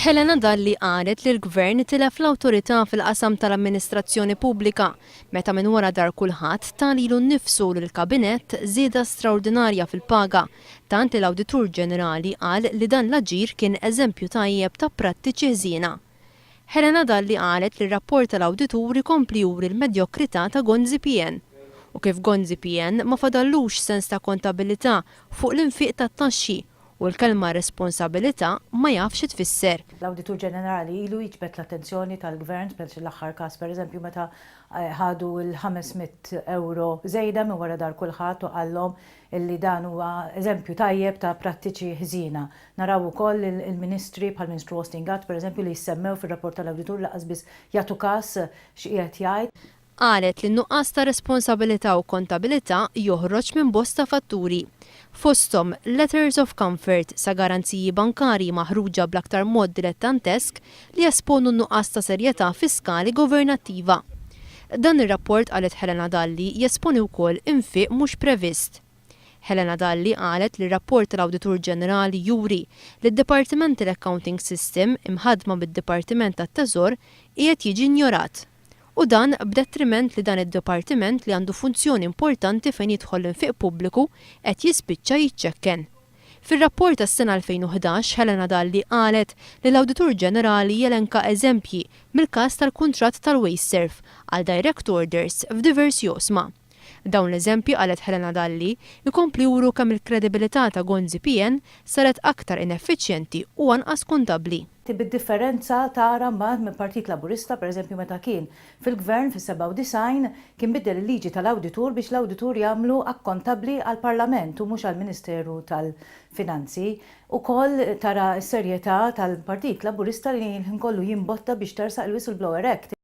Helena Dalli qalet li l-Gvern tilef l-awtorità fil-qasam tal-amministrazzjoni pubblika meta minn wara dar kulħadd talilu nnifsu lill-kabinett żieda straordinarja fil-paga, tant li l-Awditur Ġenerali qal li dan l-aġir kien eżempju tajjeb ta' prattiċi ħżiena. Helena Dalli qalet li r-rapport tal-Awditur ikompli juri l-medjokrità ta' Gonzi PN u kif Gonzi PN ma fadallux sens ta' kontabilità fuq l-infiq tat-taxxi u l-kelma responsabilità ma jafx tfisser. L-Awditur Ġenerali ilu jiġbed l-attenzjoni tal-Gvern biex l-aħħar każ pereżempju meta ħadu l-500 euro żejda minn wara dar kulħadd u qallhom illi dan huwa eżempju tajjeb ta' prattiċi ħżiena. Naraw ukoll il-Ministri bħal Ministru Austin Gatt pereżempju li jsemmew fir-rapport tal-Awditur laqas biss jagħtu każ x'qiegħed jgħid. Qalet li n-nuqqas ta' responsabilità u kontabilità joħroġ minn bosta fatturi. Fosthom letters of comfort sa' garanziji bankarji maħruġa bl-aktar mod dilettantesk li jesponu n-nuqqas ta' serjetà fiskali governattiva. Dan ir-rapport qalet Helena Dalli jesponi wkoll infiq mhux previst. Helena Dalli qalet li r-rapport tal-Awditur Ġenerali juri li d-Dipartiment tal-Accounting System imħadma bid-Dipartiment tat-Teżor qiegħed jiġi injorat. U dan b'detriment li dan id-dipartiment li għandu funzjoni importanti fejn jidħol l-infiq pubbliku qed jispiċċa jiċċekken. Fir-rapport tas-sena 2011 Helena Dalli qalet li l-Awditur Ġenerali jelenka eżempji mill-każ tal-kuntratt tal-Wasteserv għal direct orders f'diversi oqsma. Dawn l-eżempji qalet Helena Dalli jkompli juru kemm il-kredibilità ta' Gonzi PN saret aktar ineffiċjenti u anqas kuntabbli. Bid-differenza tara mbagħad minn Partit Laburista pereżempju meta kien fil-Gvern fis-97 kien biddel il-liġi tal-Awditur biex l-Awditur jagħmlu akkontabbli għall-Parlament u mhux għall-Ministeru tal-Finanzi. Ukoll tara s-serjetà tal-Partit Laburista li kollu jimbotta biex tersaq il-Whistleblower Act.